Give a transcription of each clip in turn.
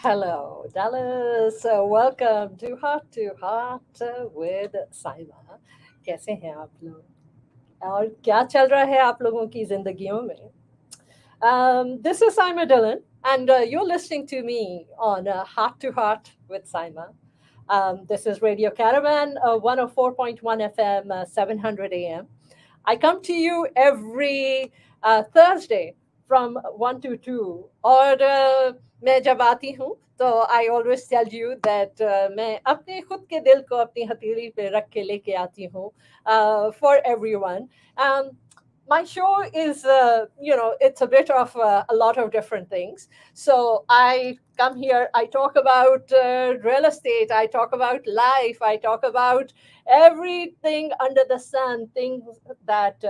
Hello, Dallas. Welcome to Heart with Saima. कैसे हैं आप लोग और क्या चल रहा है आप लोगों की जिंदगियों में? This is Saima Dillon, and you're listening to me on Heart to Heart with Saima. This is Radio Caravan, 104.1 FM, 700 AM. I come to you every Thursday from 1 to 2. और मैं जब आती हूँ तो I always tell you that मैं अपने खुद के दिल को अपनी हथेली पे रख के लेके आती हूँ for everyone. My show is, it's a bit of a lot of different things. So I come here, I talk about real estate, I talk about life, I talk about everything under the sun, things that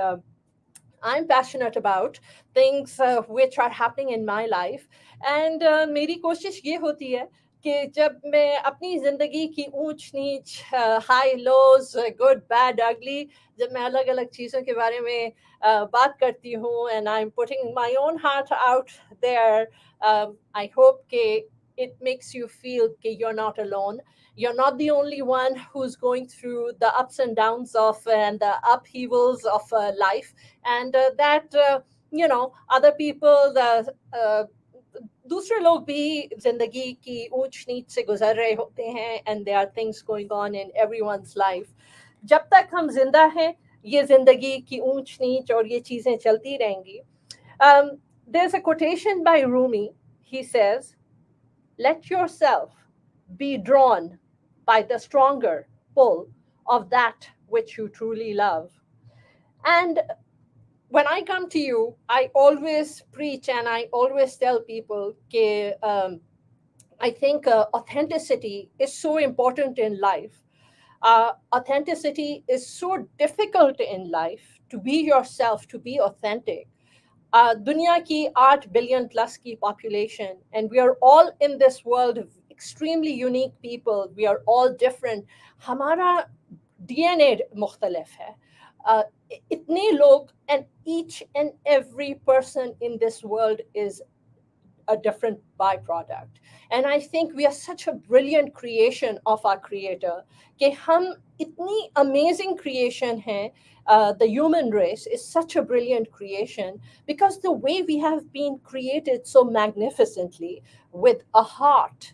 I'm passionate about, things which are happening in my life. And मेरी कोशिश ये होती है कि जब मैं अपनी ज़िंदगी की ऊंच नीच, हाई लोज, गुड बैड अगली, जब मैं अलग अलग चीज़ों के बारे में बात करती हूँ and I'm putting my own heart out there, I hope कि it makes you feel कि you're not alone. You're not the only one who's going through the ups and downs of and the upheavals of life, and that other people, the दूसरे लोग भी जिंदगी की ऊंच नीच से गुजर रहे होते हैं, and there are things going on in everyone's life. जब तक हम जिंदा हैं ये जिंदगी की ऊंच नीच और ये चीजें चलती रहेंगी. There's a quotation by Rumi. He says, let yourself be drawn by the stronger pull of that which you truly love. And when I come to you, I always preach and I always tell people that I think authenticity is so important in life. Authenticity is so difficult in life, to be yourself, to be authentic. दुनिया की 8 billion plus की population, and we are all in this world extremely unique people. We are all different. हमारा DNA मुख्तलिफ है. इतने लोग, and each and every person in this world is a different byproduct. And I think we are such a brilliant creation of our creator कि हम इतनी amazing creation है. The human race is such a brilliant creation because the way we have been created so magnificently, with a heart,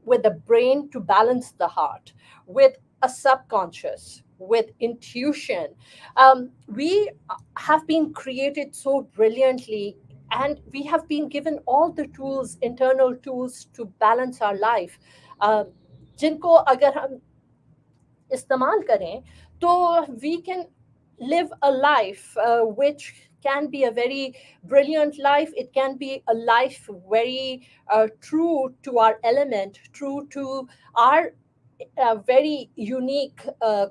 with a brain to balance the heart, with a subconscious, with intuition. We have been created so brilliantly, and we have been given all the tools, internal tools, to balance our life. जिनको अगर हम इस्तेमाल करें तो we can live a life which can be a very brilliant life. It can be a life very true to our element, true to our very unique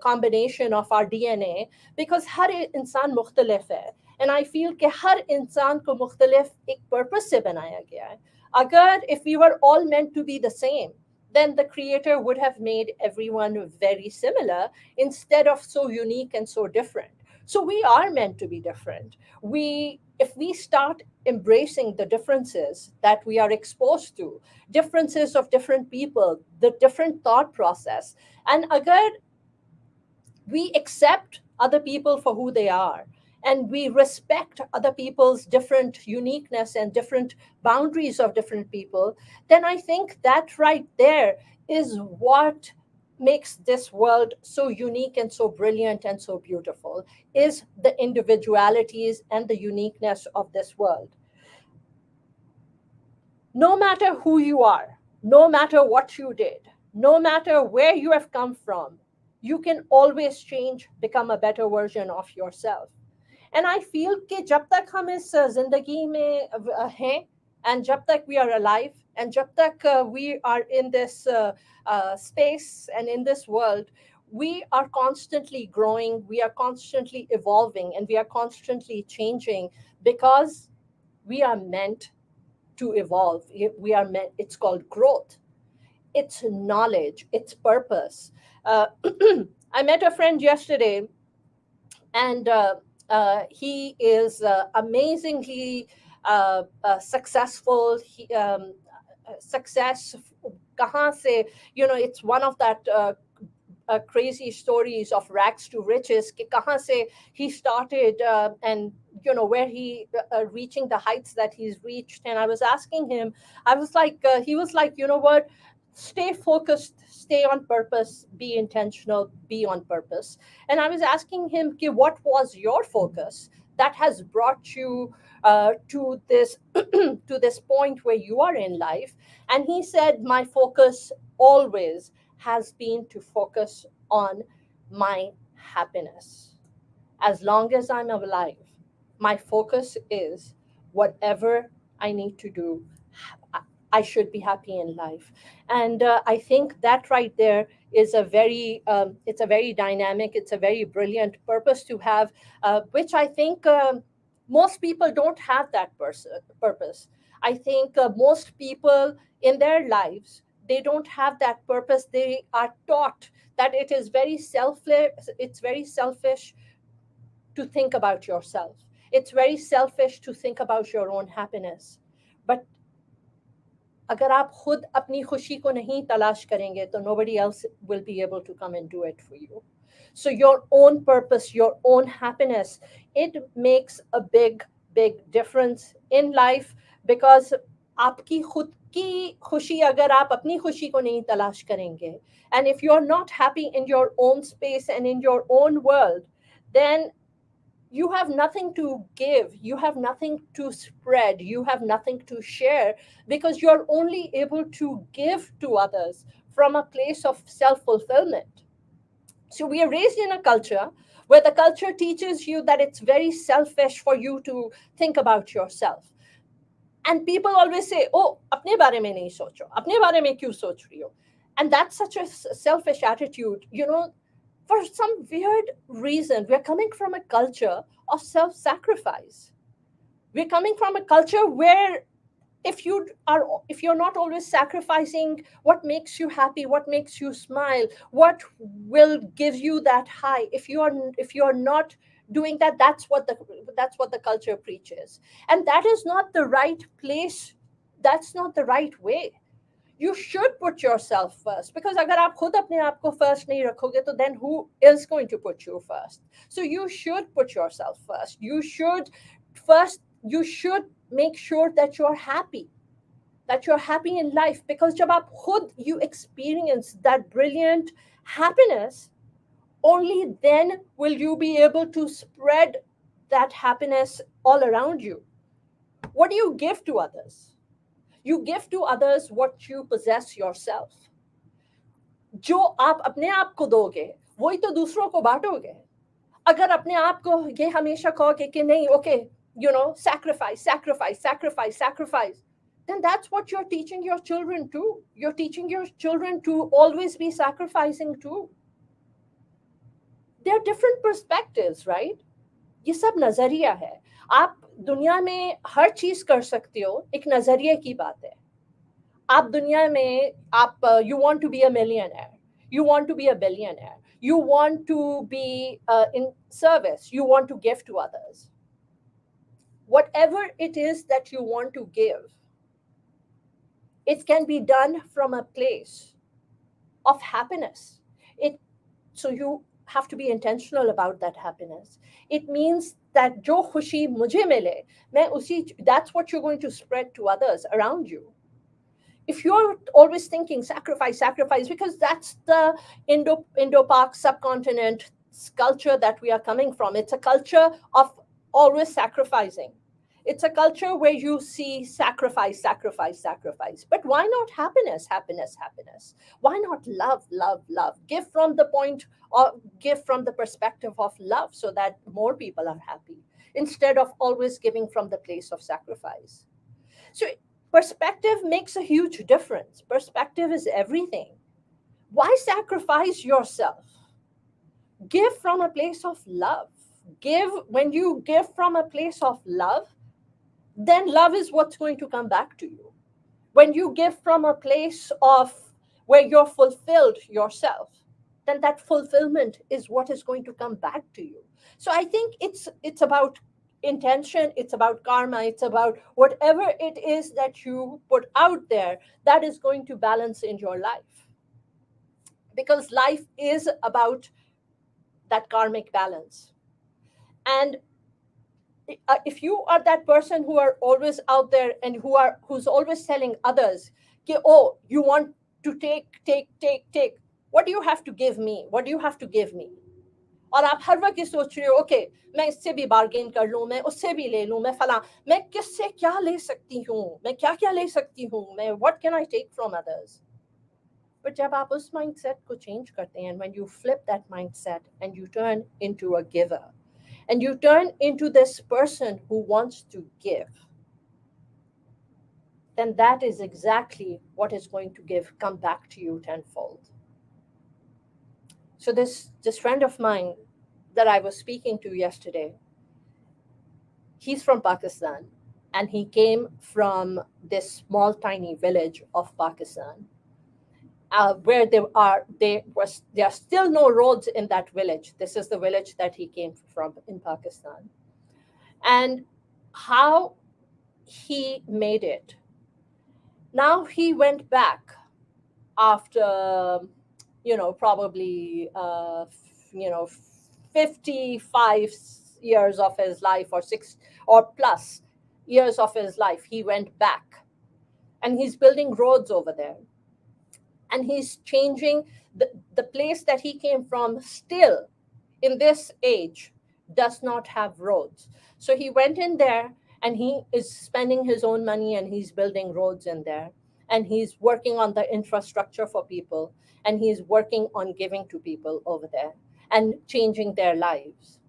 combination of our DNA, because हर इंसान मुख्तलिफ है. And I feel कि हर इंसान को मुख्तलिफ एक purpose से बनाया गया है. अगर if we were all meant to be the same, then the creator would have made everyone very similar instead of so unique and so different. So we are meant to be different. If we start embracing the differences that we are exposed to, differences of different people, the different thought process, and agar we accept other people for who they are, and we respect other people's different uniqueness and different boundaries of different people, then I think that right there is what makes this world so unique and so brilliant and so beautiful, is the individualities and the uniqueness of this world. No matter who you are, no matter what you did, no matter where you have come from, you can always change, become a better version of yourself. And I feel कि जब तक हम इस जिंदगी में हैं, and जब तक we are alive, and जब तक we are in this space and in this world, we are constantly growing, we are constantly evolving, and we are constantly changing, because we are meant to evolve. We are meant, it's called growth, it's knowledge, it's purpose. I met a friend yesterday, and he is amazingly successful. success kahan se, it's one of that crazy stories of rags to riches कि कहाँ से he started, and where he reaching the heights that he's reached. And I was asking him, I was like, he was like, what, stay focused, stay on purpose, be intentional, be on purpose. And I was asking him कि what was your focus that has brought you to this to this point where you are in life. And he said, my focus always has been to focus on my happiness. As long as I'm alive, my focus is whatever I need to do, I should be happy in life. And I think that right there is a very, it's a very dynamic, it's a very brilliant purpose to have, which I think most people don't have that purpose. I think most people in their lives, they don't have that purpose. They are taught that it is very selfless, it's very selfish to think about yourself. It's very selfish to think about your own happiness. But अगर आप खुद अपनी खुशी को नहीं तलाश करेंगे तो nobody else will be able to come and do it for you. So your own purpose, your own happiness, it makes a big difference in life, because आपकी खुद की खुशी अगर आप अपनी खुशी को नहीं तलाश करेंगे, and if you're not happy in your own space and in your own world, then you have nothing to give, you have nothing to spread, you have nothing to share, because you're only able to give to others from a place of self fulfillment. So we are raised in a culture where the culture teaches you that it's very selfish for you to think about yourself. And people always say, oh, apne bare mein nahi socho, apne bare mein kyun soch rahi ho? And that's such a selfish attitude. For some weird reason, we're coming from a culture of self sacrifice. We're coming from a culture where if you're not always sacrificing what makes you happy, what makes you smile, what will give you that high, if you're not doing that, that's what the culture preaches. And that is not the right place, that's not the right way. You should put yourself first, because अगर आप खुद अपने आप को first नहीं रखोगे तो then who is going to put you first? So you should put yourself first. You should make sure that you're happy in life, because जब आप खुद you experience that brilliant happiness, only then will you be able to spread that happiness all around you. What do you give to others? You give to others what you possess yourself. जो आप अपने आप को दोगे वही तो दूसरों को बांटोगे. अगर अपने आप को ये हमेशा कहोगे कि नहीं, okay, sacrifice, then that's what you're teaching your children too. You're teaching your children to always be sacrificing too. There are different perspectives, right? ये सब नजरिया है. आप दुनिया में हर चीज कर सकते हो, एक नजरिए की बात है. आप दुनिया में आप you want to be a millionaire, you want to be a billionaire, you want to be in service, you want to give to others. Whatever it is that you want to give, it can be done from a place of happiness. So you have to be intentional about that happiness. It means that jo khushi mujhe mile, that's what you're going to spread to others around you. If you're always thinking sacrifice, because that's the Indo-Pak subcontinent culture that we are coming from. It's a culture of always sacrificing. It's a culture where you see sacrifice. But why not happiness? Why not love? Give from the point, or give from the perspective of love, so that more people are happy, instead of always giving from the place of sacrifice. So perspective makes a huge difference. Perspective is everything. Why sacrifice yourself? Give from a place of love. When you give from a place of love, then love is what's going to come back to you. When you give from a place of where you're fulfilled yourself, then that fulfillment is what is going to come back to you. So I think it's about intention, it's about karma, it's about whatever it is that you put out there that is going to balance in your life. Because life is about that karmic balance. And if you are that person who are always out there and who's always telling others, कि, oh, you want to take, what do you have to give me, what do you have to give me? और आप हर वक्त ये सोच रहे हो, okay मैं इससे भी बार्गेन कर लूं, मैं उससे भी ले लूं, मैं फला, मैं किससे क्या ले सकती हूँ, मैं क्या क्या ले सकती हूँ, मैं what can I take from others. But जब आप उस माइंडसेट को चेंज करते हैं, when you flip that mindset and you turn into a giver, and you turn into this person who wants to give, then that is exactly what is going to come back to you tenfold. So this friend of mine that I was speaking to yesterday, he's from Pakistan, and he came from this small tiny village of Pakistan, where there are still no roads in that village. This is the village that he came from in Pakistan. And how he made it. Now he went back after, probably, 55 years of his life, or 6 or plus years of his life. He went back and he's building roads over there. And he's changing the place that he came from, still in this age does not have roads. So he went in there and he is spending his own money and he's building roads in there. And he's working on the infrastructure for people. And he's working on giving to people over there and changing their lives.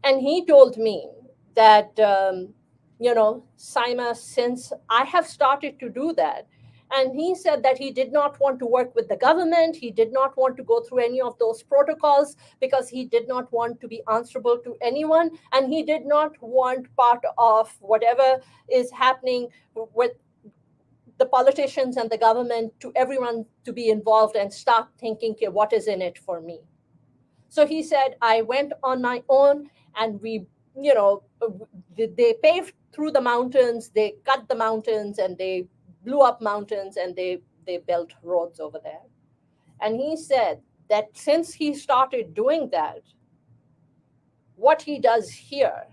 And he told me that, Saima, since I have started to do that, and he said that he did not want to work with the government. He did not want to go through any of those protocols because he did not want to be answerable to anyone. And he did not want part of whatever is happening with the politicians and the government, to everyone to be involved and start thinking, okay, what is in it for me? So he said, I went on my own, and they paved through the mountains, they cut the mountains, and they blew up mountains, and they built roads over there. And he said that since he started doing that, what he does here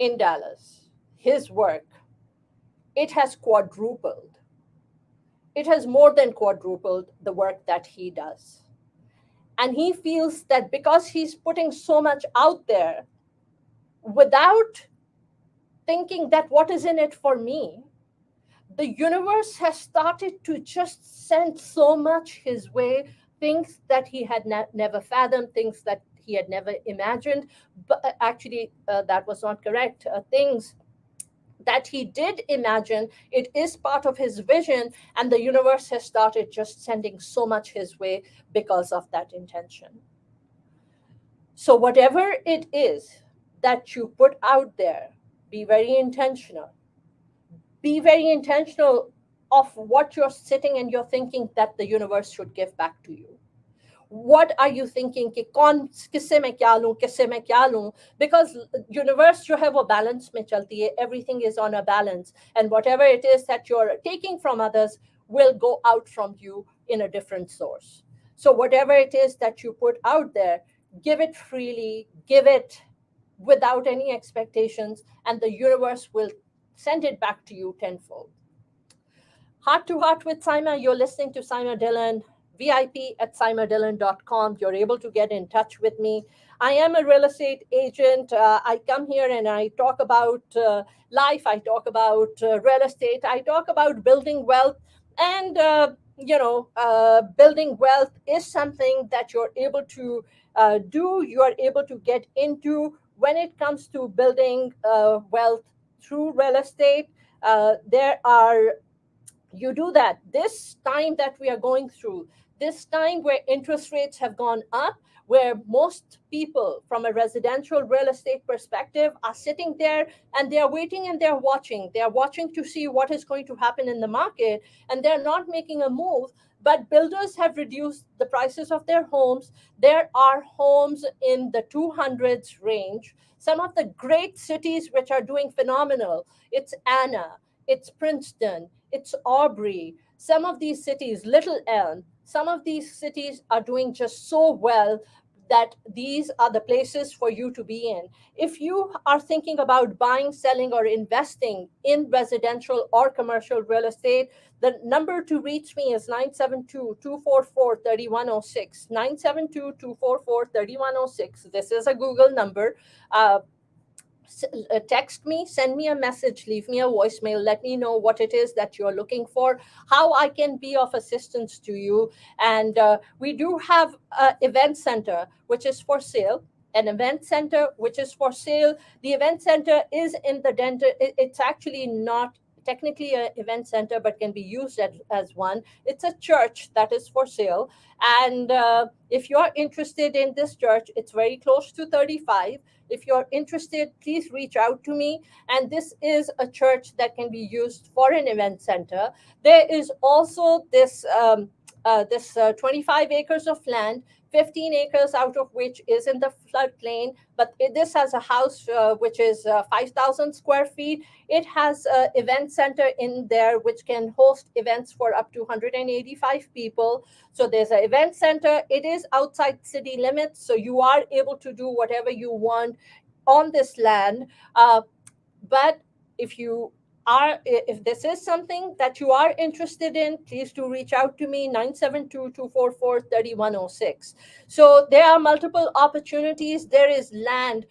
in Dallas, his work, it has quadrupled. It has more than quadrupled the work that he does. And he feels that because he's putting so much out there without thinking that what is in it for me, the universe has started to just send so much his way, things that he had never fathomed, things that he had never imagined. But actually, that was not correct. Things that he did imagine, it is part of his vision, and the universe has started just sending so much his way because of that intention. So whatever it is that you put out there, be very intentional. Be very intentional of what you're sitting and you're thinking that the universe should give back to you. What are you thinking कि कौन किससे मैं क्या लूं, किससे मैं क्या लूं? Because universe जो है वो balance में चलती है. Everything is on a balance, and whatever it is that you're taking from others will go out from you in a different source. So whatever it is that you put out there, give it freely, give it without any expectations, and the universe will send it back to you tenfold. Heart to Heart with Saima, you're listening to Saima Dillon, VIP@saimadillon.com. You're able to get in touch with me. I am a real estate agent. I come here and I talk about life. I talk about real estate. I talk about building wealth. And, building wealth is something that you're able to do. You are able to get into when it comes to building wealth through real estate. You do that. This time that we are going through, this time where interest rates have gone up, where most people from a residential real estate perspective are sitting there and they are waiting and they're watching. They're watching to see what is going to happen in the market, and they're not making a move but builders have reduced the prices of their homes. There are homes in the 200s range. Some of the great cities which are doing phenomenal, it's Anna, it's Princeton, it's Aubrey. Some of these cities, Little Elm, some of these cities are doing just so well that these are the places for you to be in. If you are thinking about buying, selling, or investing in residential or commercial real estate, the number to reach me is 972-244-3106. 972-244-3106. This is a Google number. Uh, Text me, send me a message, leave me a voicemail, let me know what it is that you're looking for, how I can be of assistance to you. And we do have an event center which is for sale. An event center which is for sale. The event center is in the dental. It's actually not technically an event center, but can be used as one. It's a church that is for sale. And if you're interested in this church, it's very close to 35. If you're interested, please reach out to me. And this is a church that can be used for an event center. There is also this 25 acres of land, 15 acres out of which is in the floodplain. But this has a house which is 5,000 square feet. It has an event center in there which can host events for up to 185 people. So there's an event center. It is outside city limits, so you are able to do whatever you want on this land. But if you if this is something that you are interested in, please do reach out to me. 972-244-3106. So there are multiple opportunities. There is land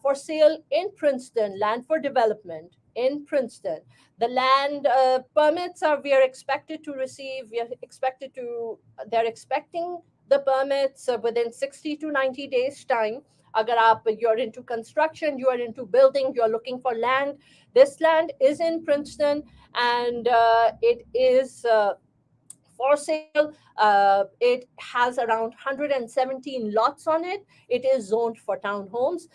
for sale in Princeton, land for development in Princeton. The land permits are we are expected to receive. They're expecting the permits within 60 to 90 days time. अगर आप you're into construction, you are into building, you're looking for land, this land is in Princeton, and it is for sale. It has around 117 lots on it. It is zoned for townhomes.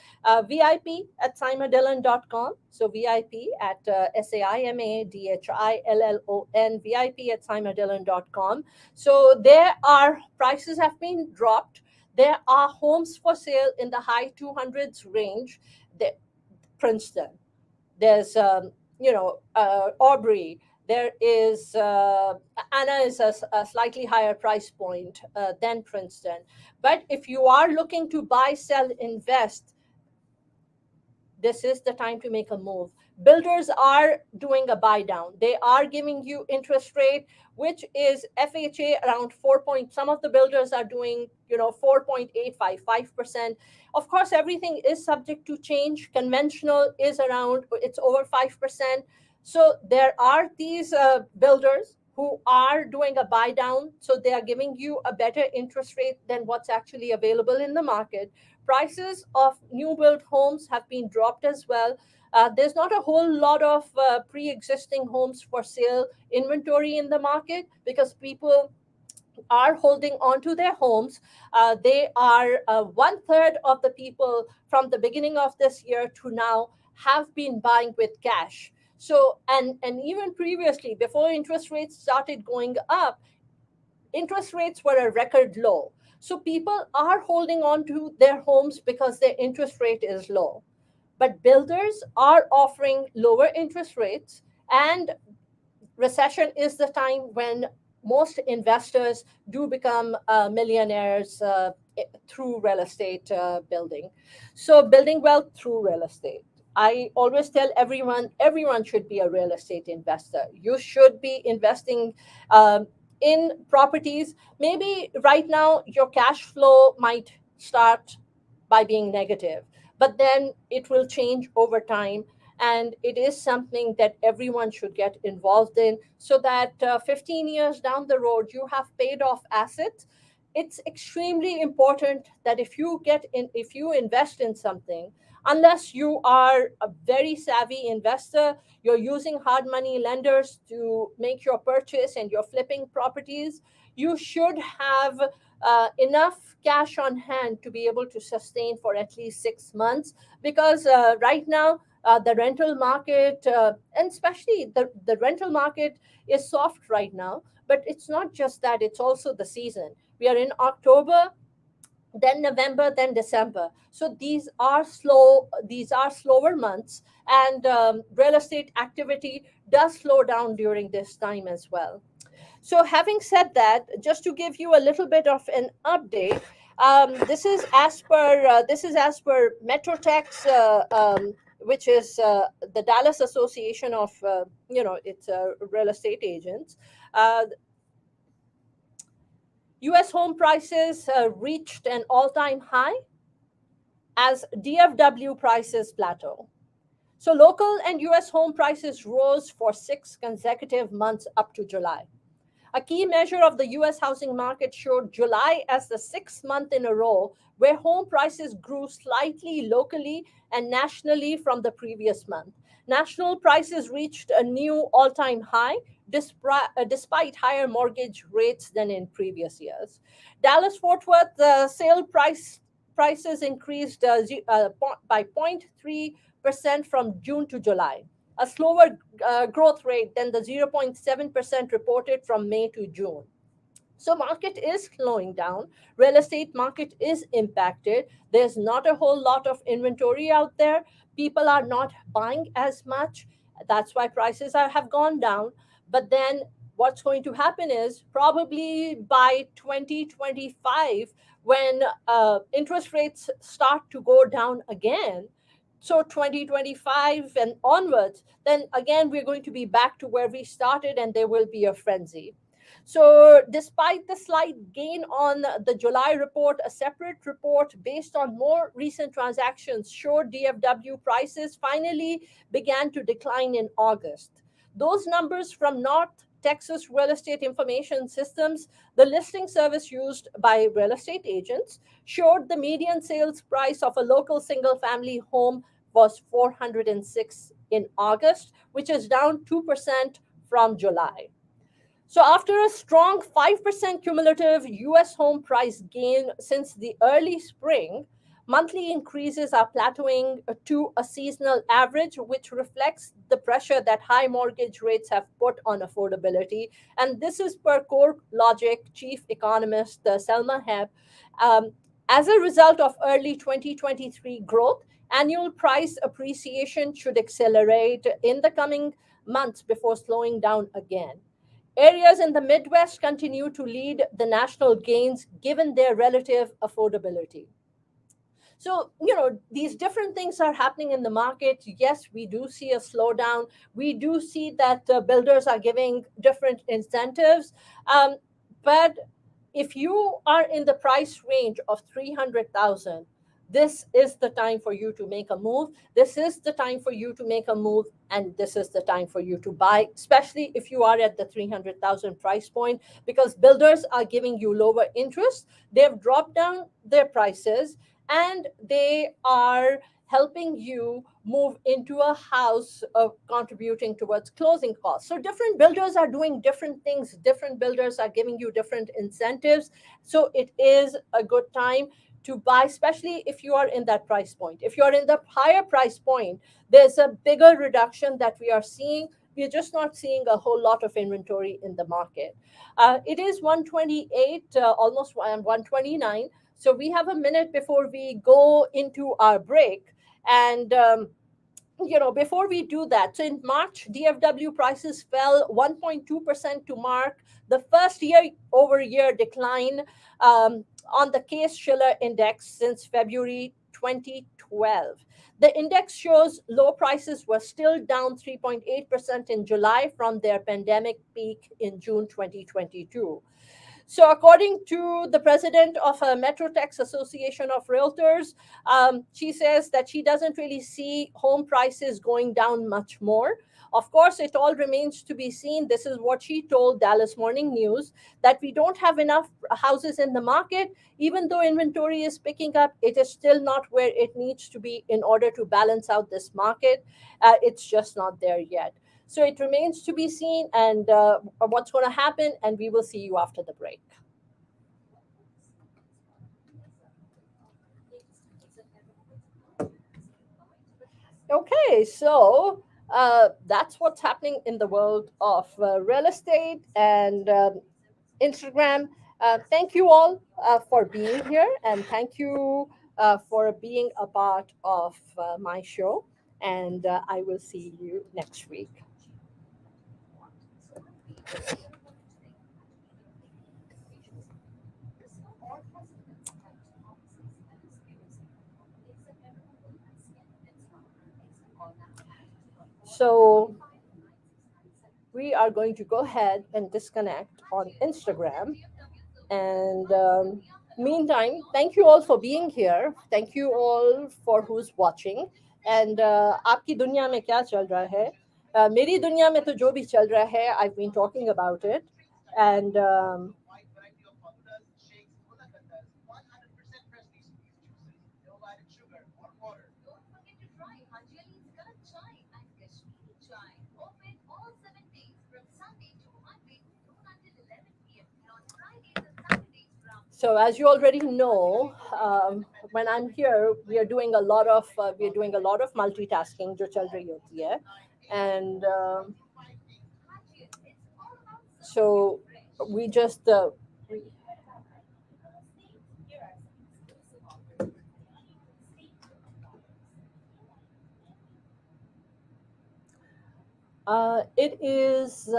VIP at saimadillon.com. So VIP at SAIMADHILLON, VIP at saimadillon.com. So there are prices have been dropped. There are homes for sale in the high 200s range. The, Princeton. There's, Aubrey. There is, Anna is a slightly higher price point than Princeton. But if you are looking to buy, sell, invest, this is the time to make a move. Builders are doing a buy down. They are giving you interest rate, which is FHA around 4 point. Some of the builders are doing, 4.855%. Of course, everything is subject to change. Conventional is around, it's over 5%. So there are these builders who are doing a buy down. So they are giving you a better interest rate than what's actually available in the market. Prices of new build homes have been dropped as well. There's not a whole lot of pre-existing homes for sale inventory in the market because people are holding on to their homes. They are 1/3 of the people from the beginning of this year to now have been buying with cash. So, and even previously, before interest rates started going up, interest rates were a record low. So people are holding on to their homes because their interest rate is low. But builders are offering lower interest rates, and recession is the time when most investors do become millionaires through real estate building. So building wealth through real estate. I always tell everyone should be a real estate investor. You should be investing in properties. Maybe right now your cash flow might start by being negative, but then it will change over time. And it is something that everyone should get involved in so that 15 years down the road, you have paid off assets. It's extremely important that if you invest in something, unless you are a very savvy investor, you're using hard money lenders to make your purchase and you're flipping properties, you should have enough cash on hand to be able to sustain for at least 6 months. Because right now, The rental market, and especially the rental market, is soft right now. But it's not just that, it's also the season. We are in October, then November, then December. So these are slower months, and real estate activity does slow down during this time as well. So, having said that, just to give you a little bit of an update, this is as per METROTEX, which is the Dallas Association of it's real estate agents. U.S. home prices reached an all-time high as DFW prices plateau. So, local and U.S. home prices rose for 6 consecutive months up to July. A key measure of the US housing market showed July as the sixth month in a row where home prices grew slightly locally and nationally from the previous month. National prices reached a new all time high despite higher mortgage rates than in previous years. Dallas Fort Worth prices increased by 0.3% from June to July, a slower growth rate than the 0.7% reported from May to June. So market is slowing down. Real estate market is impacted. There's not a whole lot of inventory out there. People are not buying as much. That's why prices have gone down. But then what's going to happen is probably by 2025, when interest rates start to go down again, so 2025 and onwards, then again we're going to be back to where we started, and there will be a frenzy. So, despite the slight gain on the July report, a separate report based on more recent transactions showed DFW prices finally began to decline in August. Those numbers from North Texas Real Estate Information Systems, the listing service used by real estate agents, showed the median sales price of a local single family home was 406 in August, which is down 2% from July. So, after a strong 5% cumulative US home price gain since the early spring, monthly increases are plateauing to a seasonal average, which reflects the pressure that high mortgage rates have put on affordability. And this is per Core Logic chief economist Selma Heb. Um, as a result of early 2023 growth, annual price appreciation should accelerate in the coming months before slowing down again. Areas in the Midwest continue to lead the national gains given their relative affordability. So, these different things are happening in the market. Yes, we do see a slowdown. We do see that builders are giving different incentives. But if you are in the price range of 300,000, this is the time for you to make a move. This is the time for you to make a move, and this is the time for you to buy, especially if you are at the 300,000 price point, because builders are giving you lower interest. They've dropped down their prices, and they are helping you move into a house of contributing towards closing costs. So different builders are doing different things. Different builders are giving you different incentives. So it is a good time to buy, especially if you are in that price point. If you're in the higher price point, there's a bigger reduction that we are seeing. We're just not seeing a whole lot of inventory in the market. It is 128, almost 129. So we have a minute before we go into our break. And before we do that, so in March, DFW prices fell 1.2% to mark the first year-over-year decline on the Case Shiller Index since February 2012. The index shows low prices were still down 3.8% in July from their pandemic peak in June 2022. So, according to the president of METROTEX Association of Realtors, she says that she doesn't really see home prices going down much more. Of course, it all remains to be seen. This is what she told Dallas Morning News, that we don't have enough houses in the market. Even though inventory is picking up, it is still not where it needs to be in order to balance out this market. It's just not there yet. So it remains to be seen and what's going to happen, and we will see you after the break. Okay, so that's what's happening in the world of real estate and Instagram. Thank you all for being here, and thank you for being a part of my show. And I will see you next week. So we are going to go ahead and disconnect on Instagram. And meantime, thank you all for being here. Thank you all for who's watching. And आपकी दुनिया में क्या चल रहा है? मेरी दुनिया में तो जो भी चल रहा है, I've been talking about it. And so as you already know, when I'm here, we are doing a lot of multitasking जो चल रही होती है, and so we just it is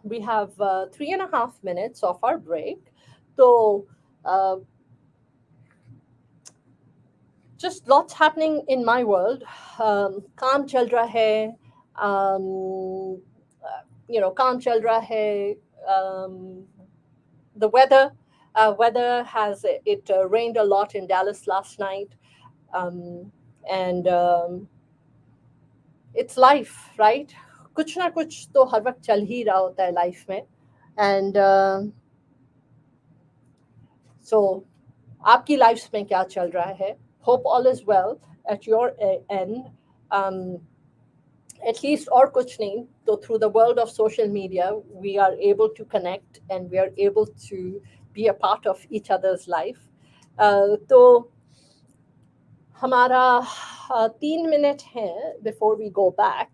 we have 3.5 minutes of our break, so uh, just lots happening in my world. काम चल रहा है, काम चल रहा है. um, the weather has it rained a lot in Dallas last night, um, and it's life, right? कुछ ना कुछ तो हर वक्त चल ही रहा होता है लाइफ में. And so आपकी लाइफ में क्या चल रहा है? Hope all is well at your end. um, at least or kuch nahi. So through the world of social media, we are able to connect and we are able to be a part of each other's life. तो हमारा 3 minute है before we go back.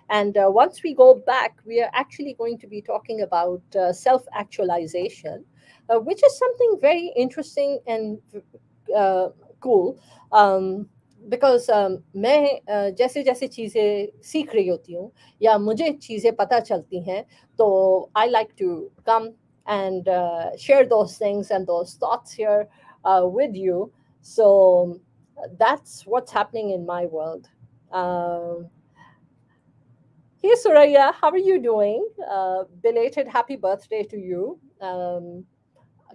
And once we go back, we are actually going to be talking about self-actualization, which is something very interesting and uh, cool. Because मैं जैसे जैसे चीज़ें सीख रही होती हूँ या मुझे चीज़ें पता चलती हैं, तो I like to come and share those things and those thoughts here with you. So that's what's happening in my world. Um, hey Suraya, how are you doing? Belated happy birthday to you.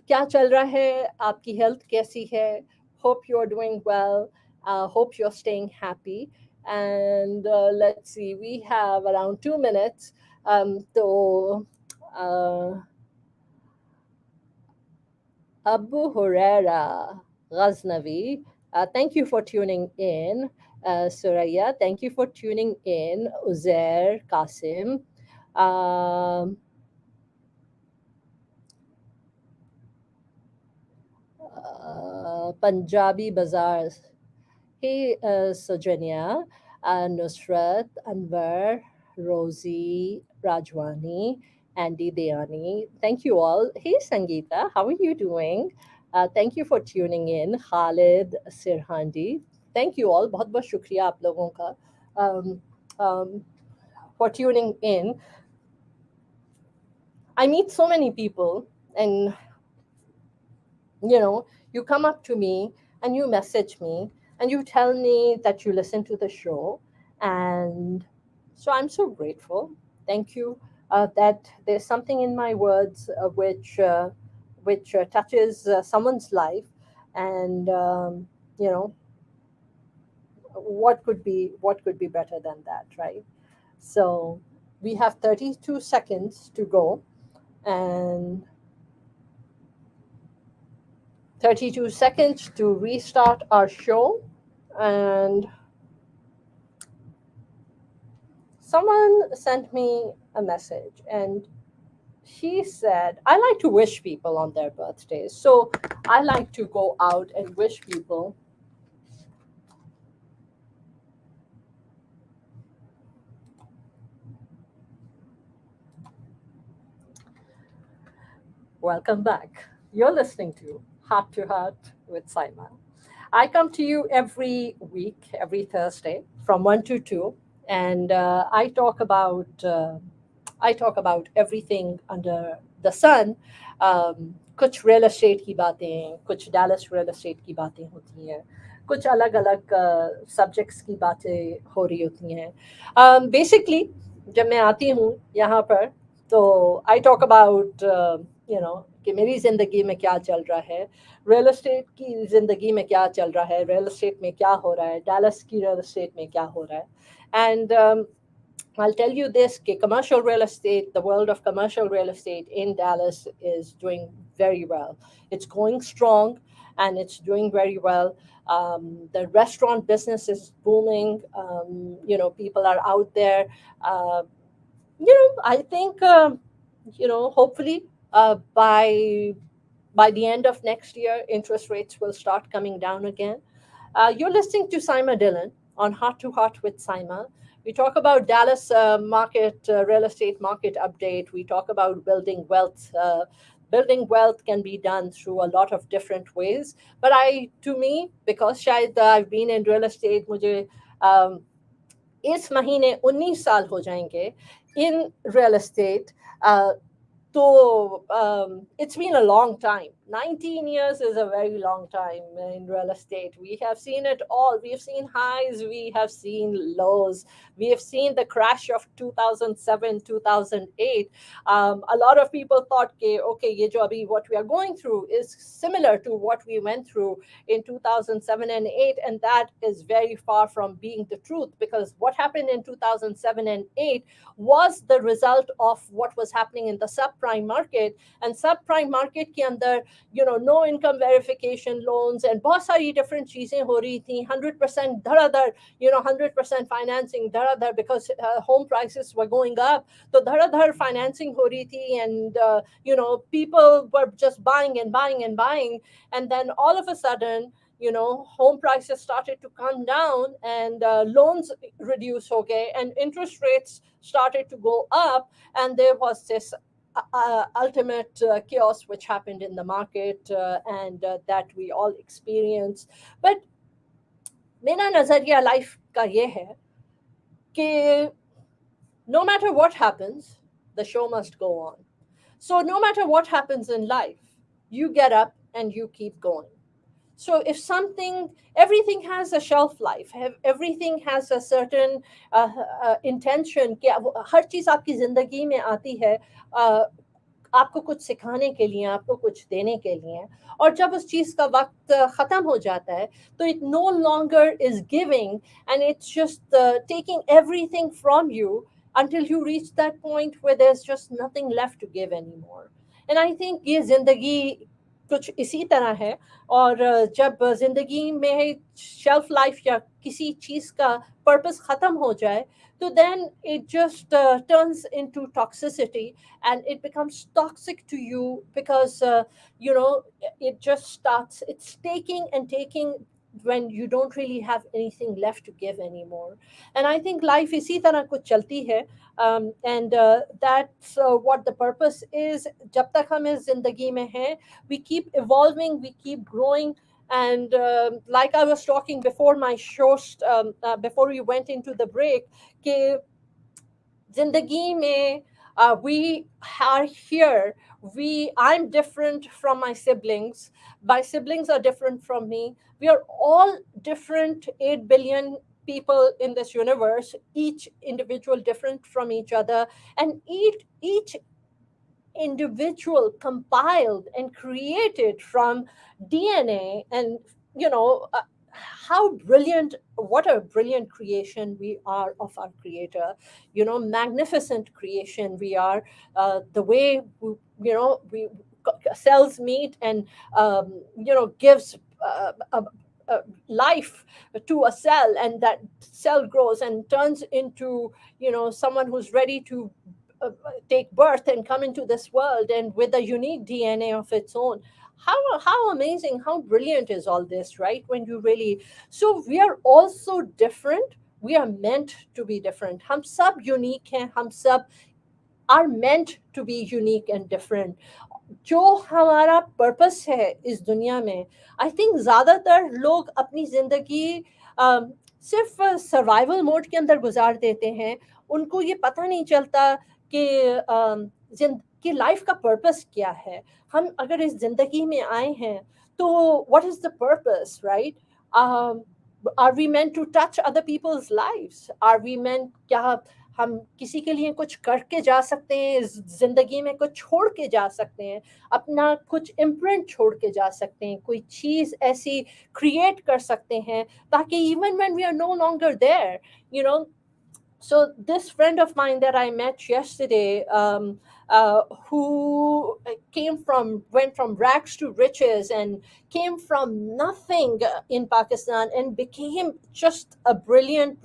क्या चल रहा है? आपकी health कैसी है? Hope you're doing well. Hope you're staying happy. And let's see, we have around 2 minutes. So Abu Huraira Ghaznavi, thank you for tuning in. Suraya, thank you for tuning in. Uzair Qasim. Um, Punjabi Bazaars. Hey, Sajanya, Nusrat, Anwar, Rosie, Rajwani, Andy Dayani. Thank you all. Hey, Sangeeta, how are you doing? Thank you for tuning in. Khalid Sirhandi. Thank you all. बहुत बहुत शुक्रिया आप लोगों का for tuning in. I meet so many people, and you come up to me and you message me and you tell me that you listen to the show. And so I'm so grateful. Thank you. That there's something in my words which touches someone's life. And you know what could be better than that, right? So we have 32 seconds to go, and 32 seconds to restart our show. And someone sent me a message, and she said, I like to wish people on their birthdays. So I like to go out and wish people. Welcome back. You're listening to Heart with Saima. I come to you every week, every Thursday from 1 to 2, and I talk about everything under the sun. कुछ real estate की बातें, कुछ Dallas real estate की बातें होती हैं, कुछ अलग अलग सब्जेक्ट्स की बातें हो रही होती हैं. बेसिकली जब मैं आती हूँ यहाँ पर, तो आई टॉक अबाउट कि मेरी ज़िंदगी में क्या चल रहा है, रियल एस्टेट की ज़िंदगी में क्या चल रहा है, रियल एस्टेट में क्या हो रहा है, डैलस की रियल एस्टेट में क्या हो रहा है. And I'll tell you this, commercial real estate, the world of commercial real estate in Dallas is doing very well. It's going strong and it's doing very well. The restaurant business is booming. People are out there. Uh, I think, hopefully by the end of next year, interest rates will start coming down again. You're listening to Saima Dillon on Heart to Heart with Saima. We talk about Dallas market, real estate market update. We talk about building wealth. Building wealth can be done through a lot of different ways. But to me, because शायद I've been in real estate, मुझे इस महीने 19 साल हो जाएंगे in real estate. So it's been a long time. 19 years is a very long time in real estate. We have seen it all. We have seen highs, we have seen lows, we have seen the crash of 2007, 2008. A lot of people thought, okay, ye jo abhi what we are going through is similar to what we went through in 2007 and 8, and that is very far from being the truth, because what happened in 2007 and 8 was the result of what was happening in the subprime market. And subprime market ke andar, no income verification loans and बहुत सारी different चीजें हो रही थी. 100% धड़ाधड़, 100% financing धड़ाधड़, because home prices were going up. तो धड़ाधड़ financing हो रही थी, and people were just buying and buying and buying. And then all of a sudden, home prices started to come down, and loans reduce okay, and interest rates started to go up, and there was this ultimate chaos which happened in the market, and that we all experienced. But मेरा नजरिया life का ये है कि no matter what happens, the show must go on. So no matter what happens in life, you get up and you keep going. So if everything has a shelf life, everything has a certain intention कि हर चीज़ आपकी ज़िंदगी में आती है आपको कुछ सिखाने के लिए, आपको कुछ देने के लिए, और जब उस चीज़ का वक्त ख़त्म हो जाता है, तो it no longer is giving, and it's just taking everything from you until you reach that point where there's just nothing left to give anymore. And I think ये ज़िंदगी कुछ इसी तरह है. और जब ज़िंदगी में शेल्फ लाइफ या किसी चीज़ का पर्पस ख़त्म हो जाए, so then it just turns into toxicity, and it becomes toxic to you, because it just starts, it's taking and taking when you don't really have anything left to give anymore. And I think life isi tarah kuch chalti hai, and that's what the purpose is. Jab tak hum is zindagi mein hain, we keep evolving, we keep growing. And like I was talking before my show, before we went into the break, कि जिंदगी में we are here. I'm different from my siblings. My siblings are different from me. We are all different, 8 billion people in this universe, each individual different from each other, and each individual compiled and created from DNA. And you know uh, how brilliant, what a brilliant creation we are of our creator. Magnificent creation we are. The way we cells meet and gives life to a cell, and that cell grows and turns into someone who's ready to take birth and come into this world, and with a unique DNA of its own. How amazing, how brilliant is all this, right? When you really, so we are also different. We are meant to be different. हम सब unique हैं, हम सब are meant to be unique and different. जो हमारा purpose है इस दुनिया में, आई थिंक ज़्यादातर लोग अपनी ज़िंदगी सिर्फ सर्वाइवल मोड के अंदर गुजार देते हैं। उनको ये पता नहीं चलता कि कि लाइफ का पर्पस क्या है। हम अगर इस ज़िंदगी में आए हैं तो what is the purpose, right? Are we meant to touch other peoples lives? Are we meant, क्या हम किसी के लिए कुछ करके जा सकते हैं, इस ज़िंदगी में कुछ छोड़ के जा सकते हैं, अपना कुछ इम्प्रिंट छोड़ के जा सकते हैं, कोई चीज़ ऐसी क्रिएट कर सकते हैं ताकि even when we are no longer there, you know. So this friend of mine that I met yesterday, who went from rags to riches and came from nothing in Pakistan and became just a brilliant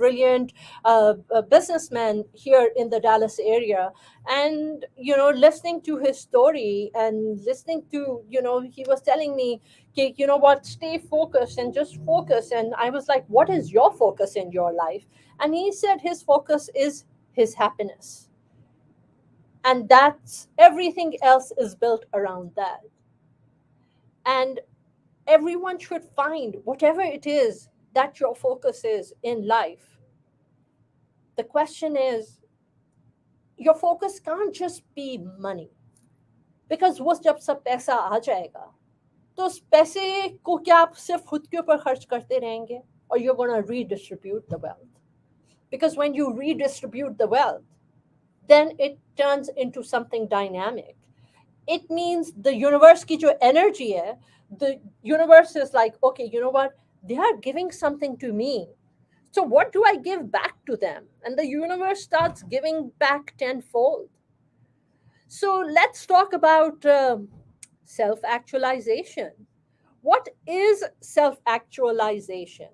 businessman here in the Dallas area. And listening to his story and listening to, he was telling me, okay, you know what, stay focused and just focus. And I was like, what is your focus in your life? And he said his focus is his happiness. And that's everything else is built around that. And everyone should find whatever it is that your focus is in life. The question is, your focus can't just be money. Because वो जब सब पैसा आ जाएगा तो उस पैसे को क्या आप सिर्फ खुद के ऊपर खर्च करते रहेंगे? Or you're going to redistribute the wealth? Because when you redistribute the wealth, then it turns into something dynamic. It means the universe ki jo energy hai, the universe is like, okay, you know what? They are giving something to me. So what do I give back to them? And the universe starts giving back tenfold. So let's talk about self actualization. What is self actualization?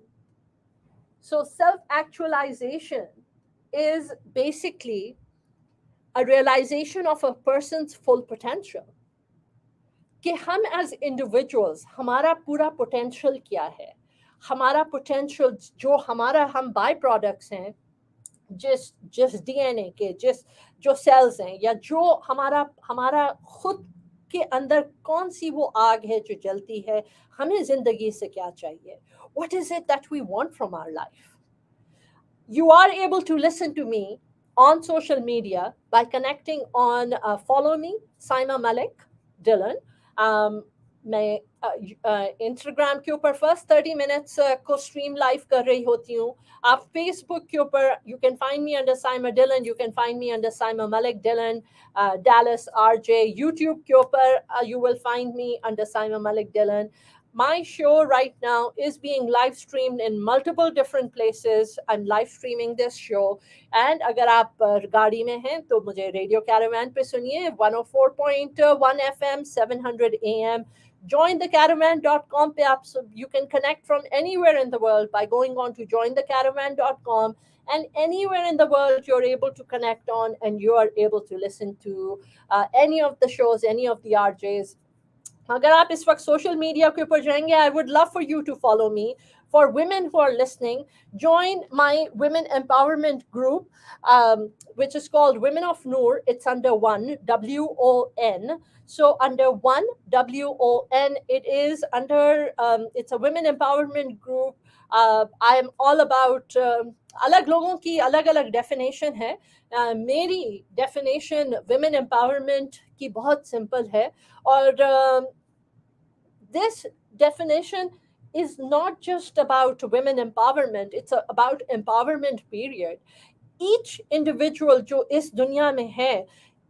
So, self actualization is basically a realization of a person's full potential. कि हम as individuals हमारा पूरा potential क्या है, हमारा potential जो हमारा हम बाय प्रोडक्ट्स हैं, जिस जिस डीएनए के जिस जो सेल्स हैं, या जो हमारा हमारा खुद के अंदर कौन सी वो आग है जो जलती है, हमें जिंदगी से क्या चाहिए, what is it that we want from our life. You are able to listen to me on social media by connecting on follow me Saima Malik Dylan. मैं इंस्टाग्राम के ऊपर फर्स्ट 30 मिनट्स को स्ट्रीम लाइव कर रही होती हूँ. आप Facebook के ऊपर you can find me under Saima Dylan, you can find me under Saima Malik Dylan Dallas RJ. YouTube के ऊपर you will find me under Saima Malik Dylan. My show right now is being live streamed in multiple different places. I'm live streaming this show. And अगर आप गाड़ी में हैं तो मुझे radio caravan पे सुनिए 104.1 FM 700 AM. Join the caravan.com पे आप you can connect from anywhere in the world by going on to jointhecaravan.com, and anywhere in the world you're able to connect on and you are able to listen to any of the shows, any of the RJs. अगर आप इस वक्त social media के ऊपर जाएंगे, I would love for you to follow me. For women who are listening, join my women empowerment group, which is called Women of Noor. It's under one WON. So under one WON, it is under. It's a women empowerment group. I am all about. अलग लोगों की अलग अलग definition है. मेरी definition women empowerment की बहुत simple है. और this definition is not just about women empowerment, it's about empowerment period. Each individual जो इस दुनिया में है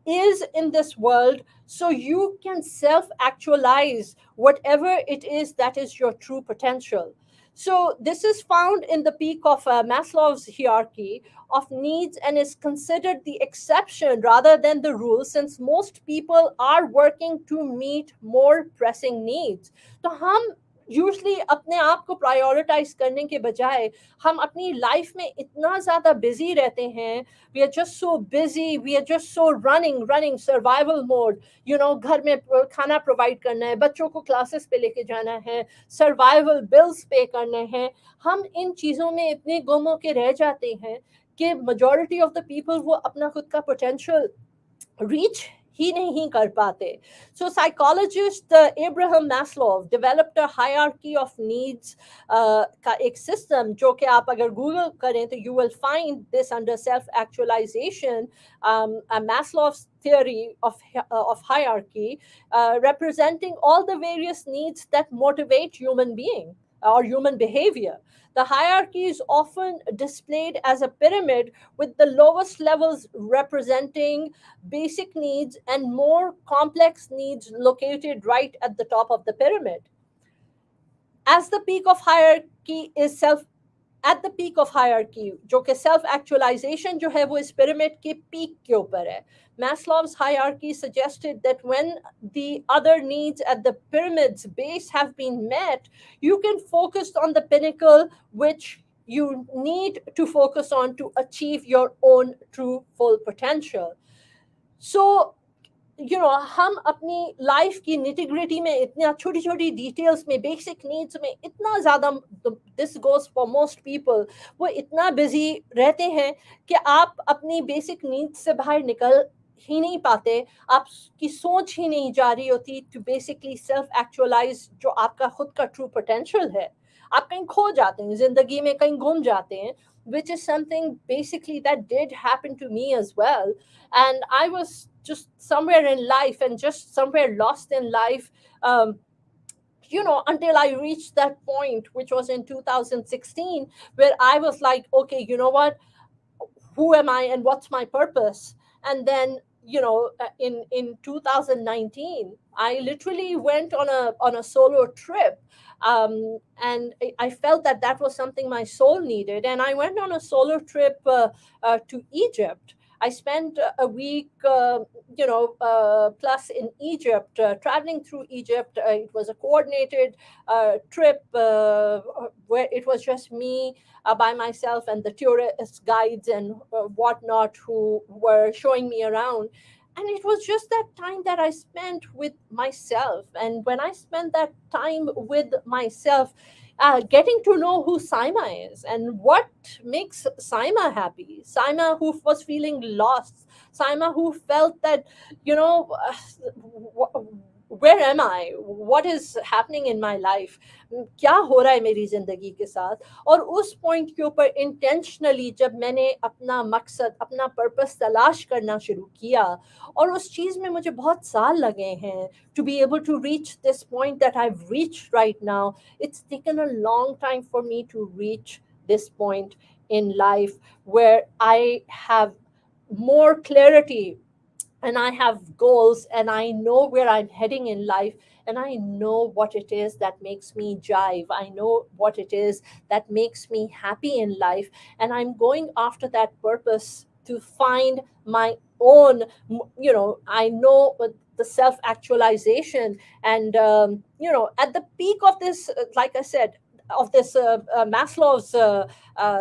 is in this world, so you can self actualize whatever it is that is your true potential. So this is found in the peak of Maslow's hierarchy of needs and is considered the exception rather than the rule, since most people are working to meet more pressing needs. तो हम usually अपने आप को prioritise करने के बजाय हम अपनी लाइफ में इतना ज़्यादा बिजी रहते हैं. We are just so busy, we are just so running survival mode. घर में खाना प्रोवाइड करना है, बच्चों को क्लासेस पे लेके जाना है, सर्वाइवल बिल्स पे करने हैं. हम इन चीज़ों में इतने गुम होके रह जाते हैं कि मेजॉरिटी ऑफ द पीपल वो अपना खुद का पोटेंशियल रीच ही नहीं कर पाते. So psychologist Abraham Maslow developed a hierarchy of needs का एक system जो कि आप अगर Google करें तो you will find this under self-actualization, a Maslow's theory of hierarchy, representing all the various needs that motivate human being or human behavior. The hierarchy is often displayed as a pyramid with the lowest levels representing basic needs and more complex needs located right at the top of the pyramid. As the peak of hierarchy is self At the peak of hierarchy, जो कि self actualization जो है वो इस pyramid के peak के ऊपर है. Maslow's hierarchy suggested that when the other needs at the pyramid's base have been met, you can focus on the pinnacle, which you need to focus on to achieve your own true full potential. So हम अपनी life की nitty-gritty में इतना छोटी छोटी details में basic needs में इतना ज़्यादा, this goes for most people, वो इतना बिजी रहते हैं कि आप अपनी बेसिक नीड्स से बाहर निकल ही नहीं पाते. आपकी सोच ही नहीं जा रही होती टू बेसिकली सेल्फ एक्चुअलाइज जो आपका खुद का ट्रू पोटेंशियल है. आप कहीं खो जाते हैं जिंदगी में, कहीं घूम जाते हैं, which is something basically that did happen to me as well. And I was just somewhere in life and just somewhere lost in life, until I reached that point, which was in 2016, where I was like, okay, you know what? Who am I and what's my purpose? And then, in 2019, I literally went on a solo trip, and I felt that that was something my soul needed, and I went on a solo trip to Egypt. I spent a week, plus in Egypt, traveling through Egypt. It was a coordinated trip where it was just me by myself and the tourist guides and whatnot who were showing me around. And it was just that time that I spent with myself. And when I spent that time with myself, getting to know who Saima is and what makes Saima happy. Saima who was feeling lost. Saima who felt that, where am I? What is happening in my life? क्या हो रहा है मेरी जिंदगी के साथ? और उस पॉइंट के ऊपर इंटेंशनली जब मैंने अपना मकसद, अपना पर्पस तलाश करना शुरू किया, और उस चीज़ में मुझे बहुत साल लगे हैं to be able to reach this point that I've reached right now. It's taken a long time for me to reach this point in life where I have more clarity and I have goals and I know where I'm heading in life and I know what it is that makes me jive. I know what it is that makes me happy in life, and I'm going after that purpose to find my own, I know the self actualization. And, at the peak of this, like I said, of this Maslow's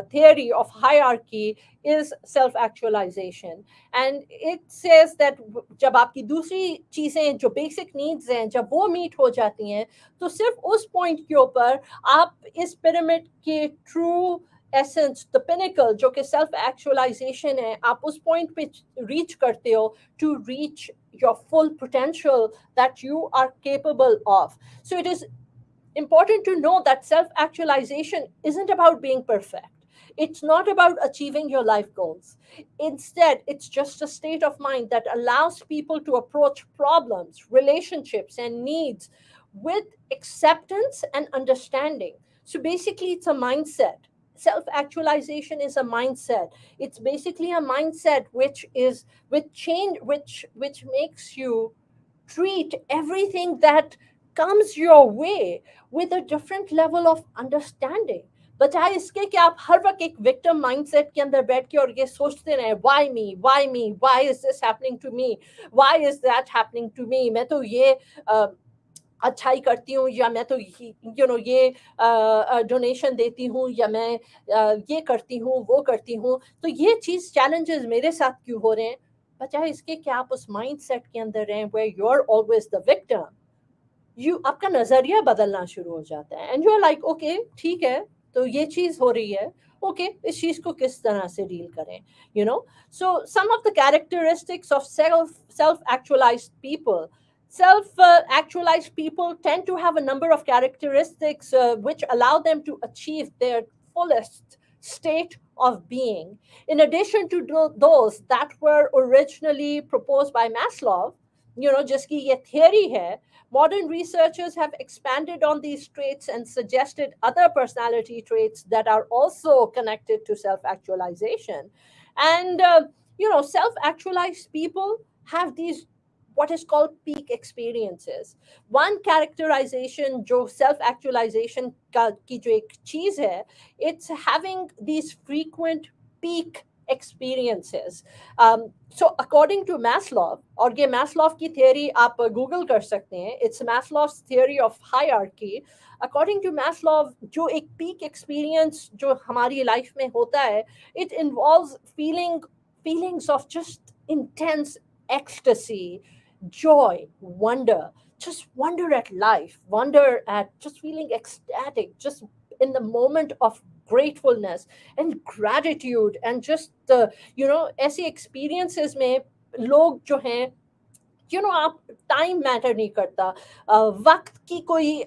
theory of hierarchy is self-actualization. And it says that जब आपकी दूसरी चीज़ें जो basic needs हैं जब वो meet हो जाती हैं तो सिर्फ उस point के ऊपर आप इस pyramid के true essence, the pinnacle जो कि self-actualization है, आप उस point पे reach करते हो to reach your full potential that you are capable of. So it is important to know that self-actualization isn't about being perfect. It's not about achieving your life goals. Instead, it's just a state of mind that allows people to approach problems, relationships, and needs with acceptance and understanding. So basically, it's a mindset. Self-actualization is a mindset. It's basically a mindset which makes you treat everything that comes your way with a different level of understanding. बजाय इसके कि आप हर वक्त एक victim mindset के अंदर बैठ के और ये सोचते रहे, why me, why is this happening to me, why is that happening to me, मैं तो ये अच्छाई करती हूँ, या मैं तो ये डोनेशन देती हूँ, या मैं ये करती हूँ, वो करती हूँ, तो ये चीज़ चैलेंजेस मेरे साथ क्यों हो रहे हैं? बजाय इसके कि आप उस माइंडसेट के अंदर रहें where you're always the victim, आपका नजरिया बदलना शुरू हो जाता है, and you are like, okay ठीक है, तो ये चीज़ हो रही है, ओके, इस चीज़ को किस तरह से डील करें, you know. So some of the characteristics of self-actualized people. Self-actualized people tend to have a number of characteristics which allow them to achieve their fullest state of being. In addition to those that were originally proposed by Maslow, जिसकी ये theory है, modern researchers have expanded on these traits and suggested other personality traits that are also connected to self actualization. And, self actualized people have these what is called peak experiences. One characterization जो self actualization की जो एक चीज है, it's having these frequent peak experiences. So according to Maslow, और ये Maslow की theory आप Google कर सकते हैं, it's Maslow's theory of hierarchy. According to Maslow, जो एक peak experience जो हमारी life में होता है, it involves feelings of just intense ecstasy, joy, wonder, just wonder at life, wonder at just feeling ecstatic, just in the moment of gratefulness and gratitude, and just ऐसी experiences में लोग जो हैं, आप टाइम मैटर नहीं करता, वक्त की कोई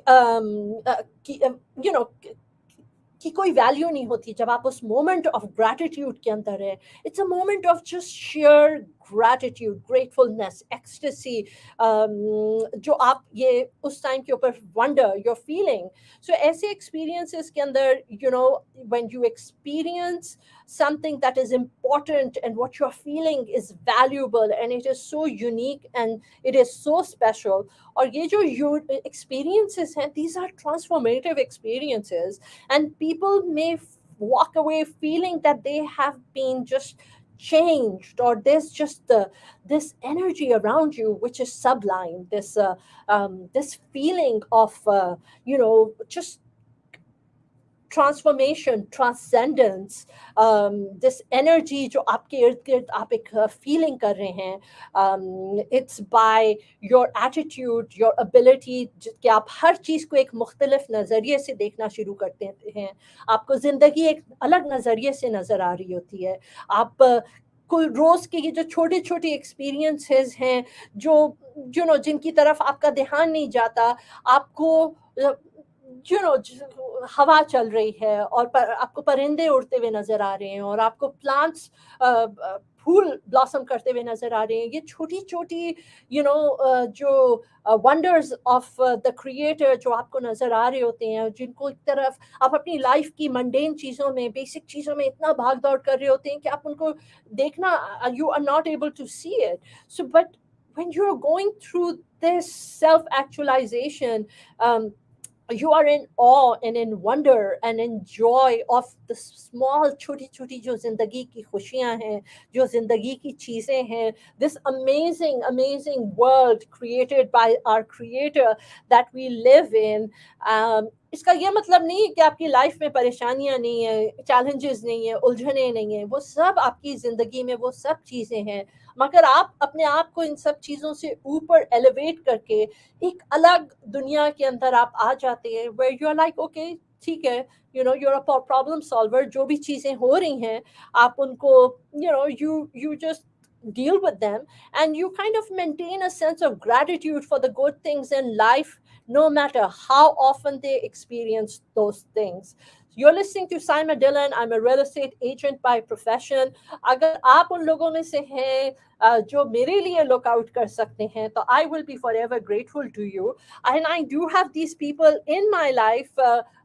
की कोई वैल्यू नहीं होती जब आप उस मोमेंट ऑफ ग्रैटिट्यूड के अंदर है. It's a moment of just share gratitude, gratefulness, ecstasy, जो आप ये उस टाइम के ऊपर वंडर योर फीलिंग. सो ऐसे एक्सपीरियंसेस के अंदर when you experience something that is important and what you're feeling is valuable and it is so unique and it is so special, और ये जो experiences हैं, these are transformative experiences, and people may walk away feeling that they have been just changed, or there's just this energy around you which is sublime, this feeling of just transformation, transcendence, this energy जो आपके इर्द गिर्द आप एक feeling कर रहे हैं, it's by your attitude, your ability कि आप हर चीज़ को एक मुख्तलिफ नज़रिए से देखना शुरू करते हैं, आपको ज़िंदगी एक अलग नज़रिए से नज़र आ रही होती है, आप कोई रोज़ के ये जो छोटी छोटी एक्सपीरियंसेस हैं जो जिनकी तरफ आपका ध्यान नहीं जाता, आपको हवा चल रही है और आपको परिंदे उड़ते हुए नजर आ रहे हैं और आपको प्लांट्स फूल ब्लॉसम करते हुए नजर आ रहे हैं, ये छोटी छोटी जो वंडर्स ऑफ द क्रिएटर जो आपको नजर आ रहे होते हैं, जिनको एक तरफ आप अपनी लाइफ की मंडेन चीज़ों में, बेसिक चीज़ों में इतना भाग दौड़ कर रहे होते हैं कि आप उनको देखना, you are not able to see it. So but when you are going through this self actualization, you are in awe and in wonder and in joy of the small छोटी छोटी जो जिंदगी की खुशियां हैं, जो जिंदगी की चीजें हैं, this amazing world created by our creator that we live in. इसका ये मतलब नहीं है कि आपकी लाइफ में परेशानियां नहीं है, चैलेंजेस नहीं है, उलझने नहीं है, वो सब आपकी जिंदगी में वो सब चीजें हैं, मगर आप अपने आप को इन सब चीज़ों से ऊपर एलिवेट करके एक अलग दुनिया के अंदर आप आ जाते हैं, where you are like okay, ठीक है, you're a problem solver, जो भी चीज़ें हो रही हैं आप उनको you just deal with them, and you kind of maintain a sense of gratitude for the good things in life, no matter how often they experience those things. You're listening to Saima Dillon. I'm a real estate agent by profession. अगर आप उन लोगों में से हैं जो मेरे लिए look out कर सकते हैं, तो I will be forever grateful to you. And I do have these people in my life,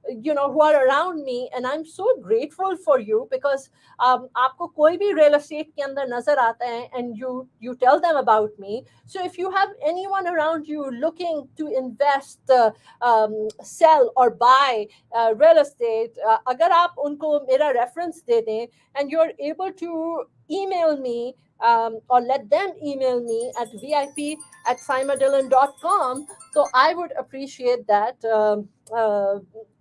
who are around me, and I'm so grateful for you because आपको कोई भी real estate के अंदर नजर आता है, and you tell them about me. So if you have anyone around you looking to invest, sell or buy real estate, अगर आप उनको मेरा reference दे दें, and you're able to email me, or let them email me at vip@saimadillon.com. So I would appreciate that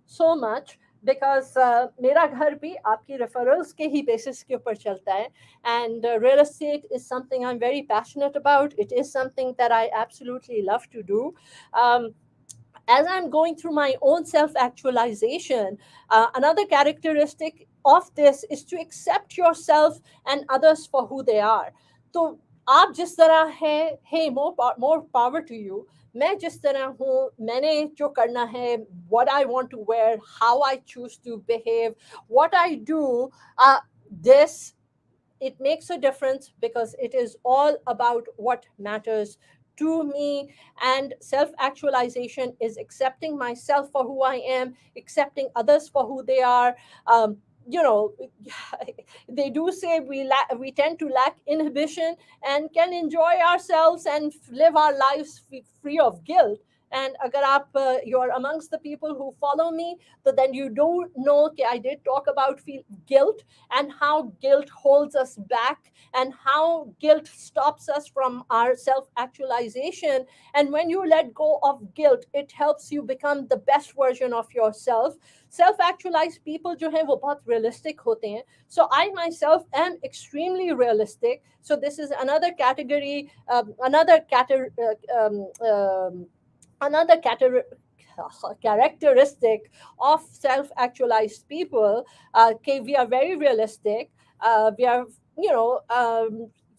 so much, because मेरा घर भी आपकी referrals के ही basis के ऊपर चलता है, and real estate is something I'm very passionate about. It is something that I absolutely love to do. as I'm going through my own self actualization, another characteristic of this is to accept yourself and others for who they are. तो आप जिस तरह हैं, hey, more power to you. मैं जिस तरह हूँ, मैंने जो करना है, what I want to wear, how I choose to behave, what I do, this, it makes a difference because it is all about what matters to me. And self actualization is accepting myself for who I am, accepting others for who they are. You know, they do say we tend to lack inhibition and can enjoy ourselves and live our lives free of guilt. And agar you're amongst the people who follow me, so then you do know that I did talk about guilt and how guilt holds us back and how guilt stops us from our self actualization. And when you let go of guilt, it helps you become the best version of yourself. Self actualized people जो हैं वो बहुत realistic होते हैं. So I myself am extremely realistic. So this is another category, another characteristic of self-actualized people. Okay, we are very realistic. We are, you know,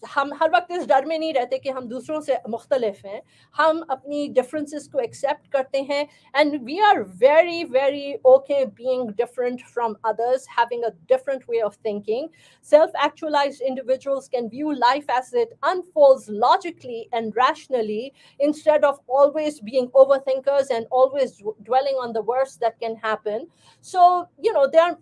हम हर वक्त इस डर में नहीं रहते कि हम दूसरों से मुख्तलिफ हैं. हम अपनी differences को accept करते हैं, and we are very very okay being different from others, having a different way of thinking. Self-actualized individuals can view life as it unfolds logically and rationally, instead of always being overthinkers and always dwelling on the worst that can happen. So, you know, there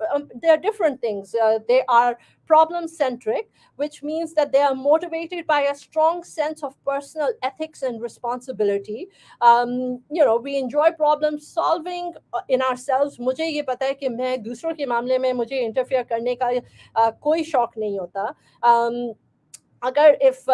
are different things. They are problem centric, which means that they are motivated by a strong sense of personal ethics and responsibility. You know, we enjoy problem solving in ourselves. मुझे ये पता है कि मैं दूसरों के मामले में मुझे इंटरफेयर करने का कोई शौक नहीं होता. Agar if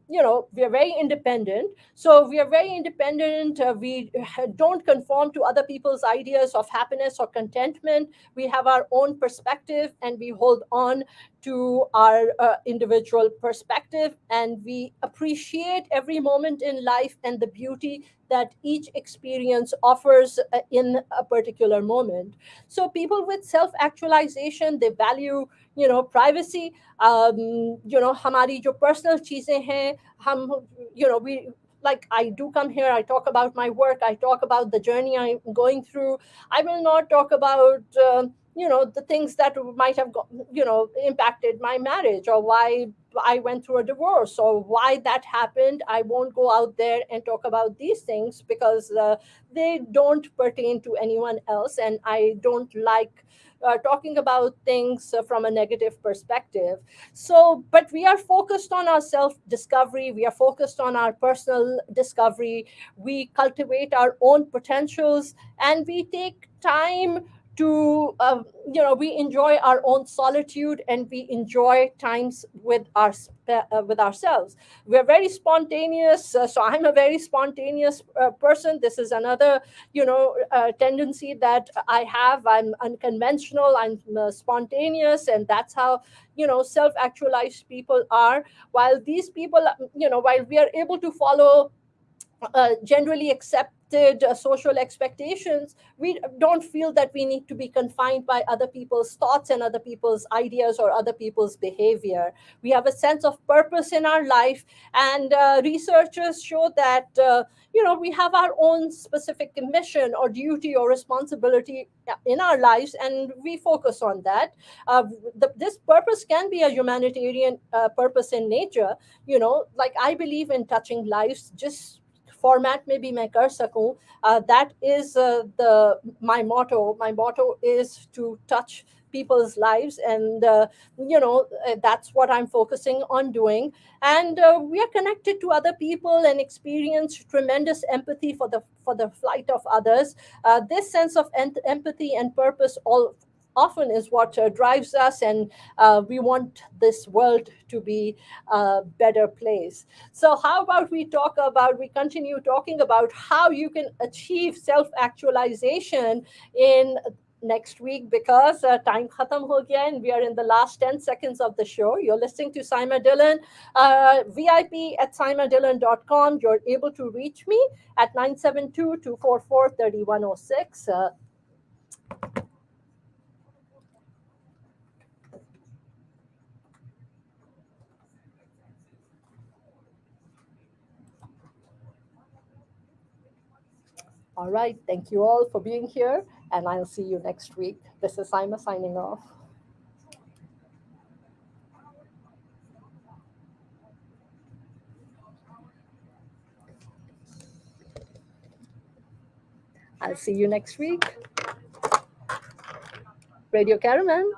you know, we are very independent, so we are very independent, we don't conform to other people's ideas of happiness or contentment. We have our own perspective and we hold on to our individual perspective, and we appreciate every moment in life and the beauty that each experience offers in a particular moment. So people with self actualization, they value, you know, privacy. You know, हमारी जो personal चीजें हैं, हम, you know, we, like, I do come here, I talk about my work, I talk about the journey I'm going through. I will not talk about you know, the things that might have you know, impacted my marriage, or why I went through a divorce, or why that happened. I won't go out there and talk about these things because they don't pertain to anyone else, and I don't like talking about things from a negative perspective. So, but we are focused on our self discovery, we are focused on our personal discovery, we cultivate our own potentials, and we take time to you know, we enjoy our own solitude, and we enjoy times with with ourselves. We're very spontaneous. So I'm a very spontaneous person. This is another, you know, tendency that I have. I'm unconventional, I'm spontaneous, and that's how, you know, self actualized people are. While these people, you know, while we are able to follow generally accepted social expectations, we don't feel that we need to be confined by other people's thoughts and other people's ideas or other people's behavior. We have a sense of purpose in our life, and researchers show that you know, we have our own specific mission or duty or responsibility in our lives, and we focus on that. This purpose can be a humanitarian purpose in nature. You know, like, I believe in touching lives, just format में भी मैं कर सकूं. That is the my motto. My motto is to touch people's lives, and you know, that's what I'm focusing on doing. And we are connected to other people and experience tremendous empathy for the flight of others. This sense of empathy and purpose all often is what drives us, and we want this world to be a better place. So how about we continue talking about how you can achieve self actualization in next week because time khatam ho gaya and we are in the last 10 seconds of the show. You're listening to Saima Dillon, VIP at saimadillon.com. You're able to reach me at 972-244-3106. All right. Thank you all for being here, and I'll see you next week. This is Saima signing off. I'll see you next week. Radio Caravan.